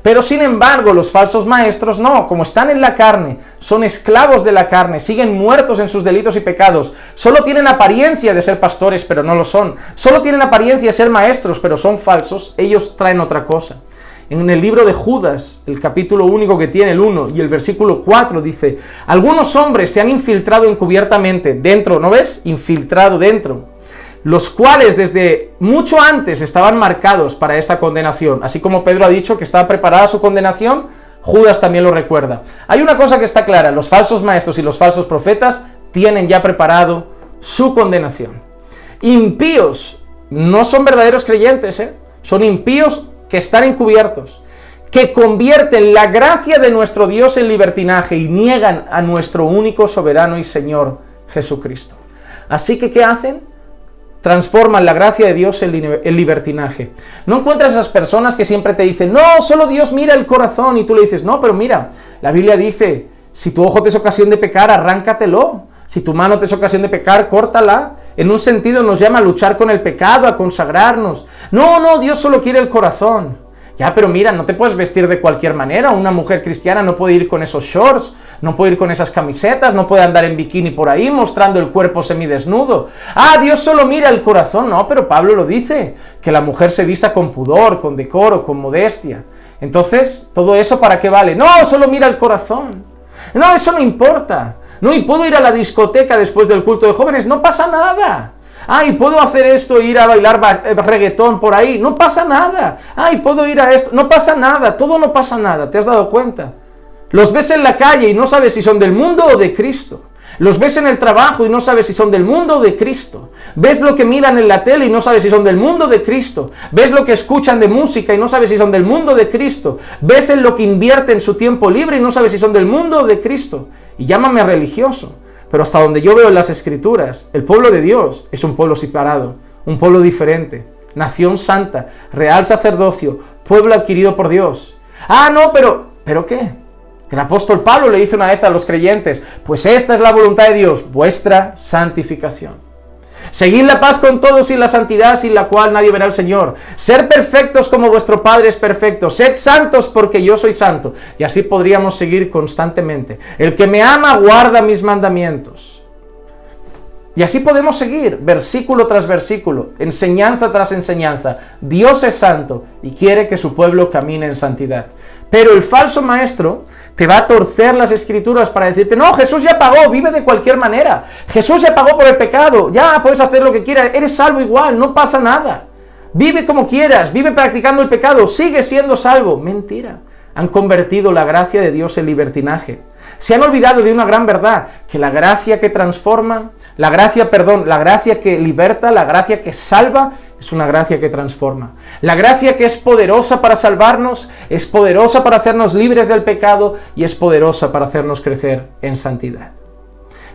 Pero sin embargo, los falsos maestros no, como están en la carne, son esclavos de la carne, siguen muertos en sus delitos y pecados, solo tienen apariencia de ser pastores, pero no lo son, solo tienen apariencia de ser maestros, pero son falsos, ellos traen otra cosa. En el libro de Judas, el capítulo único que tiene, el 1 y el versículo 4, dice: algunos hombres se han infiltrado encubiertamente dentro, ¿no ves? Infiltrado dentro, los cuales desde mucho antes estaban marcados para esta condenación. Así como Pedro ha dicho que estaba preparada su condenación, Judas también lo recuerda. Hay una cosa que está clara: los falsos maestros y los falsos profetas tienen ya preparado su condenación. Impíos no son verdaderos creyentes, son impíos que están encubiertos, que convierten la gracia de nuestro Dios en libertinaje y niegan a nuestro único soberano y Señor Jesucristo. Así que, ¿qué hacen? Transforman la gracia de Dios en libertinaje. No encuentras esas personas que siempre te dicen: no, solo Dios mira el corazón, y tú le dices: no, pero mira, la Biblia dice, si tu ojo te es ocasión de pecar, arráncatelo. Si tu mano te es ocasión de pecar, córtala. En un sentido nos llama a luchar con el pecado, a consagrarnos. No, Dios solo quiere el corazón. Ya, pero mira, no te puedes vestir de cualquier manera. Una mujer cristiana no puede ir con esos shorts, no puede ir con esas camisetas, no puede andar en bikini por ahí mostrando el cuerpo semidesnudo. Ah, Dios solo mira el corazón. No, pero Pablo lo dice, que la mujer se vista con pudor, con decoro, con modestia. Entonces, ¿todo eso para qué vale? No, solo mira el corazón. No, eso no importa. No, y puedo ir a la discoteca después del culto de jóvenes, no pasa nada. Y puedo hacer esto, ir a bailar reggaetón por ahí, no pasa nada. Y puedo ir a esto, no pasa nada, todo no pasa nada, ¿te has dado cuenta? Los ves en la calle y no sabes si son del mundo o de Cristo. Los ves en el trabajo y no sabes si son del mundo o de Cristo. Ves lo que miran en la tele y no sabes si son del mundo o de Cristo. Ves lo que escuchan de música y no sabes si son del mundo o de Cristo. Ves en lo que invierten su tiempo libre y no sabes si son del mundo o de Cristo. Y llámame religioso, pero hasta donde yo veo en las Escrituras, el pueblo de Dios es un pueblo separado, un pueblo diferente, nación santa, real sacerdocio, pueblo adquirido por Dios. No, ¿pero qué? El apóstol Pablo le dice una vez a los creyentes: pues esta es la voluntad de Dios, vuestra santificación. Seguid la paz con todos y la santidad, sin la cual nadie verá al Señor. Ser perfectos como vuestro Padre es perfecto. Sed santos porque yo soy santo. Y así podríamos seguir constantemente. El que me ama guarda mis mandamientos. Y así podemos seguir, versículo tras versículo, enseñanza tras enseñanza. Dios es santo y quiere que su pueblo camine en santidad. Pero el falso maestro te va a torcer las Escrituras para decirte: no, Jesús ya pagó, vive de cualquier manera. Jesús ya pagó por el pecado, ya puedes hacer lo que quieras, eres salvo igual, no pasa nada. Vive como quieras, vive practicando el pecado, sigue siendo salvo. Mentira. Han convertido la gracia de Dios en libertinaje. Se han olvidado de una gran verdad, que la gracia que transforma, la gracia que liberta, la gracia que salva, es una gracia que transforma. La gracia que es poderosa para salvarnos, es poderosa para hacernos libres del pecado y es poderosa para hacernos crecer en santidad.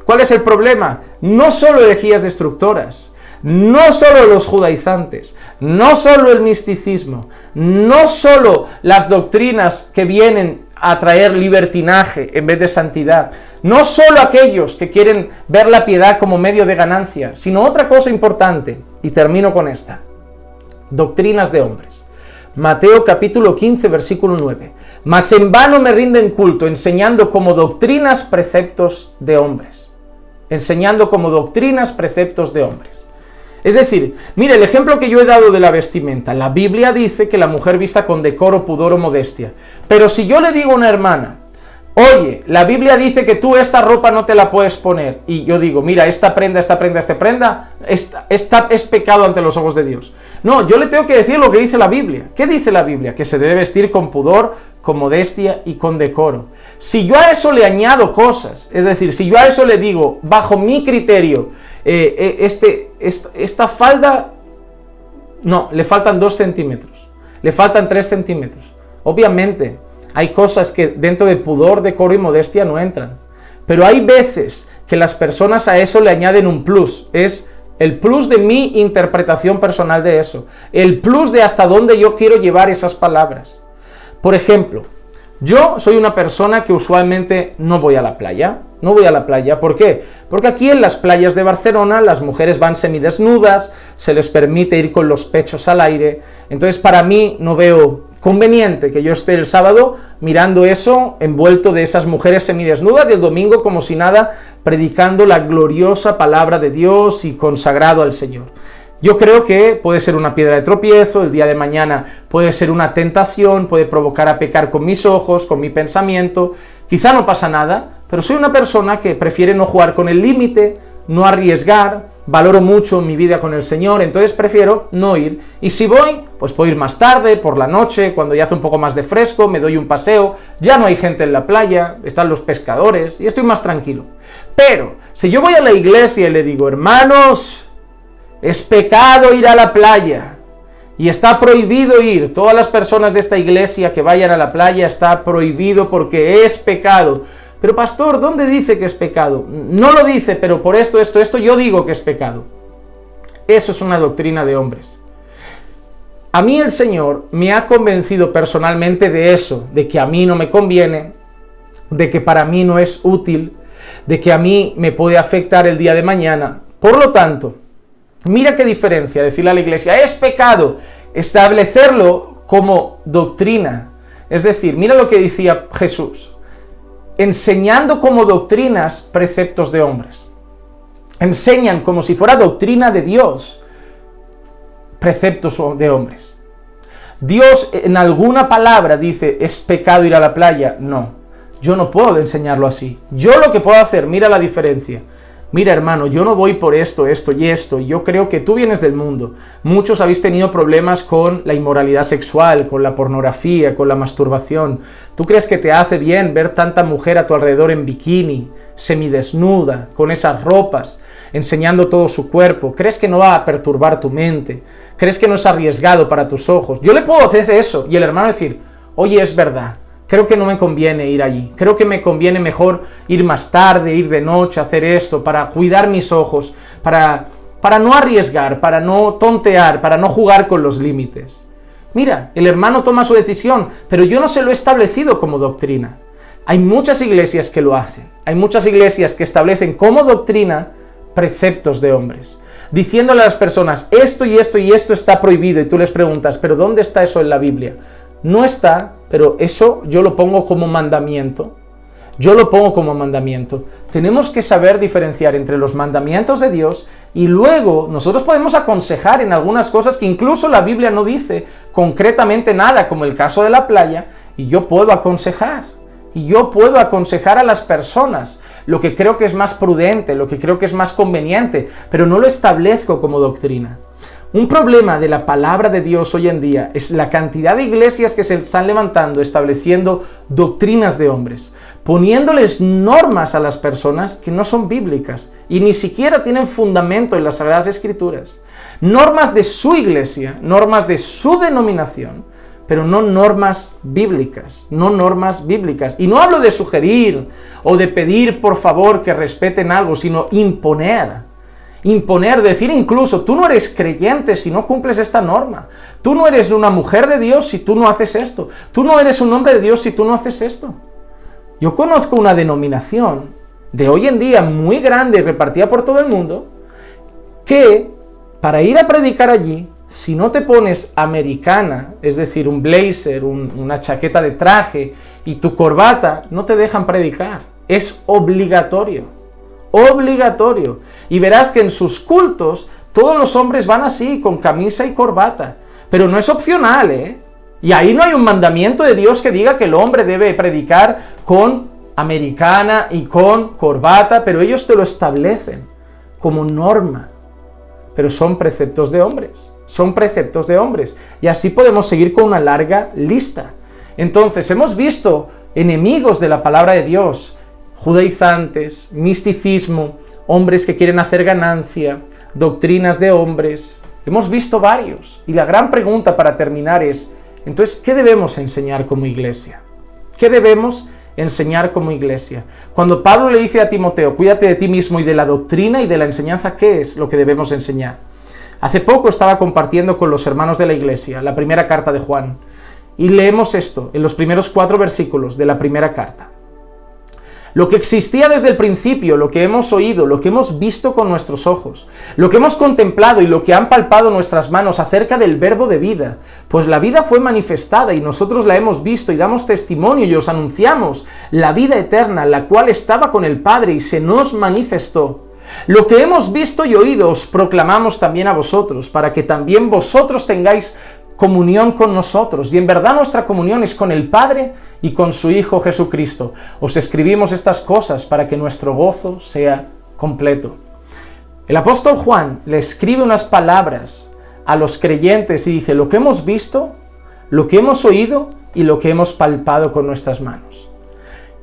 ¿Cuál es el problema? No solo herejías destructoras, no solo los judaizantes, no solo el misticismo, no solo las doctrinas que vienen a traer libertinaje en vez de santidad, no solo aquellos que quieren ver la piedad como medio de ganancia, sino otra cosa importante, y termino con esta: doctrinas de hombres. Mateo capítulo 15, versículo 9. Mas en vano me rinden culto, enseñando como doctrinas preceptos de hombres. Enseñando como doctrinas preceptos de hombres. Es decir, mire, el ejemplo que yo he dado de la vestimenta, la Biblia dice que la mujer vista con decoro, pudor o modestia. Pero si yo le digo a una hermana: oye, la Biblia dice que tú esta ropa no te la puedes poner, y yo digo: mira, esta prenda es pecado ante los ojos de Dios. No, yo le tengo que decir lo que dice la Biblia. ¿Qué dice la Biblia? Que se debe vestir con pudor, con modestia y con decoro. Si yo a eso le añado cosas, es decir, si yo a eso le digo, bajo mi criterio, esta falda, no, le faltan 2 centímetros, le faltan 3 centímetros. Obviamente, hay cosas que dentro de pudor, decoro y modestia no entran. Pero hay veces que las personas a eso le añaden un plus. Es el plus de mi interpretación personal de eso. El plus de hasta dónde yo quiero llevar esas palabras. Por ejemplo, yo soy una persona que usualmente no voy a la playa. No voy a la playa, ¿por qué? Porque aquí en las playas de Barcelona las mujeres van semidesnudas, se les permite ir con los pechos al aire. Entonces para mí no veo conveniente que yo esté el sábado mirando eso, envuelto de esas mujeres semidesnudas, y el domingo como si nada, predicando la gloriosa palabra de Dios y consagrado al Señor. Yo creo que puede ser una piedra de tropiezo, el día de mañana puede ser una tentación, puede provocar a pecar con mis ojos, con mi pensamiento, quizá no pasa nada, pero soy una persona que prefiere no jugar con el límite, no arriesgar, valoro mucho mi vida con el Señor, entonces prefiero no ir. Y si voy, pues puedo ir más tarde, por la noche, cuando ya hace un poco más de fresco, me doy un paseo, ya no hay gente en la playa, están los pescadores y estoy más tranquilo. Pero si yo voy a la iglesia y le digo, hermanos, es pecado ir a la playa y está prohibido ir, todas las personas de esta iglesia que vayan a la playa está prohibido porque es pecado. Pero pastor, ¿dónde dice que es pecado? No lo dice, pero por esto, yo digo que es pecado. Eso es una doctrina de hombres. A mí el Señor me ha convencido personalmente de eso, de que a mí no me conviene, de que para mí no es útil, de que a mí me puede afectar el día de mañana. Por lo tanto, mira qué diferencia decirle a la iglesia, es pecado, establecerlo como doctrina. Es decir, mira lo que decía Jesús, enseñando como doctrinas preceptos de hombres. Enseñan como si fuera doctrina de Dios, preceptos de hombres. Dios en alguna palabra dice, es pecado ir a la playa. No, yo no puedo enseñarlo así. Yo lo que puedo hacer, mira la diferencia. Mira, hermano, yo no voy por esto, y yo creo que tú vienes del mundo. Muchos habéis tenido problemas con la inmoralidad sexual, con la pornografía, con la masturbación. ¿Tú crees que te hace bien ver tanta mujer a tu alrededor en bikini, semidesnuda, con esas ropas, enseñando todo su cuerpo? ¿Crees que no va a perturbar tu mente? ¿Crees que no es arriesgado para tus ojos? Yo le puedo hacer eso y el hermano decir, oye, es verdad. Creo que no me conviene ir allí, creo que me conviene mejor ir más tarde, ir de noche, hacer esto, para cuidar mis ojos, para no arriesgar, para no tontear, para no jugar con los límites. Mira, el hermano toma su decisión, pero yo no se lo he establecido como doctrina. Hay muchas iglesias que lo hacen, hay muchas iglesias que establecen como doctrina preceptos de hombres, diciéndole a las personas, esto y esto y esto está prohibido, y tú les preguntas, ¿pero dónde está eso en la Biblia? No está, pero eso yo lo pongo como mandamiento. Yo lo pongo como mandamiento. Tenemos que saber diferenciar entre los mandamientos de Dios y luego nosotros podemos aconsejar en algunas cosas que incluso la Biblia no dice concretamente nada, como el caso de la playa, y yo puedo aconsejar. Y yo puedo aconsejar a las personas lo que creo que es más prudente, lo que creo que es más conveniente, pero no lo establezco como doctrina. Un problema de la palabra de Dios hoy en día es la cantidad de iglesias que se están levantando estableciendo doctrinas de hombres, poniéndoles normas a las personas que no son bíblicas y ni siquiera tienen fundamento en las Sagradas Escrituras. Normas de su iglesia, normas de su denominación, pero no normas bíblicas, no normas bíblicas. Y no hablo de sugerir o de pedir por favor que respeten algo, sino imponer. Imponer, decir incluso, tú no eres creyente si no cumples esta norma. Tú no eres una mujer de Dios si tú no haces esto. Tú no eres un hombre de Dios si tú no haces esto. Yo conozco una denominación de hoy en día muy grande, repartida por todo el mundo, que para ir a predicar allí, si no te pones americana, es decir, un blazer, una chaqueta de traje y tu corbata, no te dejan predicar. Es obligatorio. Obligatorio. Y verás que en sus cultos todos los hombres van así, con camisa y corbata. Pero no es opcional, ¿eh? Y ahí no hay un mandamiento de Dios que diga que el hombre debe predicar con americana y con corbata, pero ellos te lo establecen como norma. Pero son preceptos de hombres. Son preceptos de hombres. Y así podemos seguir con una larga lista. Entonces, hemos visto enemigos de la palabra de Dios, judaizantes, misticismo, hombres que quieren hacer ganancia, doctrinas de hombres. Hemos visto varios. Y la gran pregunta para terminar es, entonces, ¿qué debemos enseñar como iglesia? ¿Qué debemos enseñar como iglesia? Cuando Pablo le dice a Timoteo, cuídate de ti mismo y de la doctrina y de la enseñanza, ¿qué es lo que debemos enseñar? Hace poco estaba compartiendo con los hermanos de la iglesia la primera carta de Juan. Y leemos esto en los primeros 4 versículos de la primera carta. lo que existía desde el principio, lo que hemos oído, lo que hemos visto con nuestros ojos, lo que hemos contemplado y lo que han palpado nuestras manos acerca del verbo de vida, pues la vida fue manifestada y nosotros la hemos visto y damos testimonio y os anunciamos la vida eterna, la cual estaba con el Padre y se nos manifestó. Lo que hemos visto y oído os proclamamos también a vosotros, para que también vosotros tengáis comunión con nosotros, y en verdad nuestra comunión es con el Padre y con su Hijo Jesucristo. Os escribimos estas cosas para que nuestro gozo sea completo. El apóstol Juan le escribe unas palabras a los creyentes y dice: lo que hemos visto, lo que hemos oído y lo que hemos palpado con nuestras manos.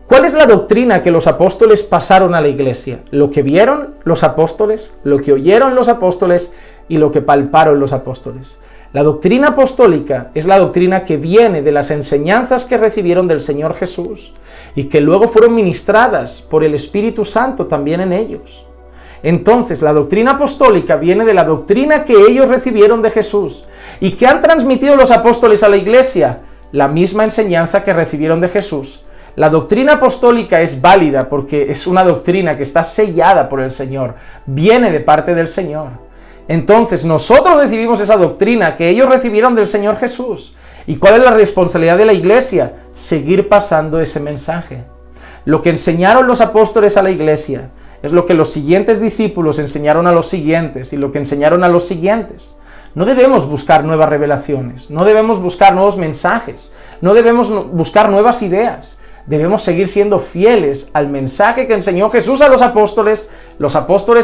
¿Cuál es la doctrina que los apóstoles pasaron a la iglesia? Lo que vieron los apóstoles, lo que oyeron los apóstoles y lo que palparon los apóstoles. La doctrina apostólica es la doctrina que viene de las enseñanzas que recibieron del Señor Jesús y que luego fueron ministradas por el Espíritu Santo también en ellos. Entonces, la doctrina apostólica viene de la doctrina que ellos recibieron de Jesús y que han transmitido los apóstoles a la iglesia, la misma enseñanza que recibieron de Jesús. La doctrina apostólica es válida porque es una doctrina que está sellada por el Señor, viene de parte del Señor. Entonces nosotros recibimos esa doctrina que ellos recibieron del Señor Jesús. ¿Y cuál es la responsabilidad de la iglesia? Seguir pasando ese mensaje. Lo que enseñaron los apóstoles a la iglesia es lo que los siguientes discípulos enseñaron a los siguientes y lo que enseñaron a los siguientes. No debemos buscar nuevas revelaciones, no debemos buscar nuevos mensajes, no debemos buscar nuevas ideas. Debemos seguir siendo fieles al mensaje que enseñó Jesús a los apóstoles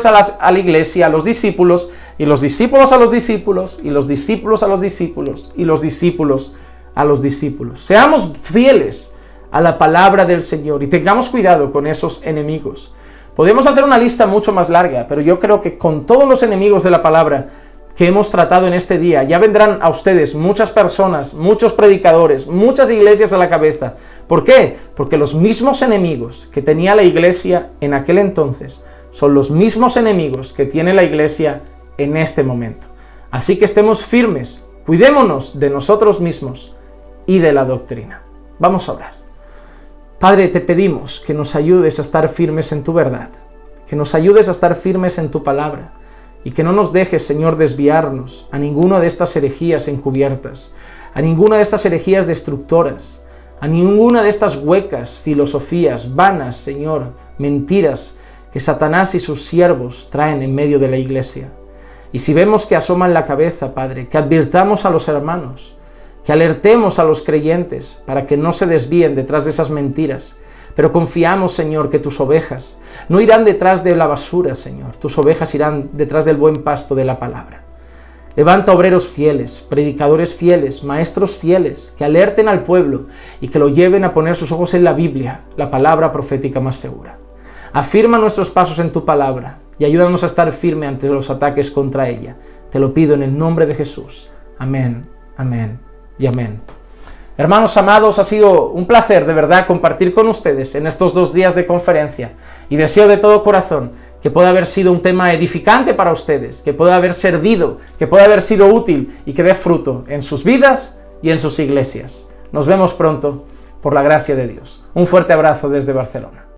a la iglesia, a los discípulos, y los discípulos a los discípulos, y los discípulos a los discípulos, y los discípulos a los discípulos. Seamos fieles a la palabra del Señor y tengamos cuidado con esos enemigos. Podemos hacer una lista mucho más larga, pero yo creo que con todos los enemigos de la palabra que hemos tratado en este día, ya vendrán a ustedes muchas personas, muchos predicadores, muchas iglesias a la cabeza. ¿Por qué? Porque los mismos enemigos que tenía la iglesia en aquel entonces son los mismos enemigos que tiene la iglesia en este momento. Así que estemos firmes, cuidémonos de nosotros mismos y de la doctrina. Vamos a orar. Padre, te pedimos que nos ayudes a estar firmes en tu verdad, que nos ayudes a estar firmes en tu palabra, y que no nos dejes, Señor, desviarnos a ninguna de estas herejías encubiertas, a ninguna de estas herejías destructoras, a ninguna de estas huecas filosofías vanas, Señor, mentiras que Satanás y sus siervos traen en medio de la iglesia. Y si vemos que asoman la cabeza, Padre, que advirtamos a los hermanos, que alertemos a los creyentes para que no se desvíen detrás de esas mentiras. Pero confiamos, Señor, que tus ovejas no irán detrás de la basura, Señor. Tus ovejas irán detrás del buen pasto de la palabra. Levanta obreros fieles, predicadores fieles, maestros fieles, que alerten al pueblo y que lo lleven a poner sus ojos en la Biblia, la palabra profética más segura. Afirma nuestros pasos en tu palabra y ayúdanos a estar firme ante los ataques contra ella. Te lo pido en el nombre de Jesús. Amén, amén y amén. Hermanos amados, ha sido un placer de verdad compartir con ustedes en estos 2 días de conferencia y deseo de todo corazón que pueda haber sido un tema edificante para ustedes, que pueda haber servido, que pueda haber sido útil y que dé fruto en sus vidas y en sus iglesias. Nos vemos pronto por la gracia de Dios. Un fuerte abrazo desde Barcelona.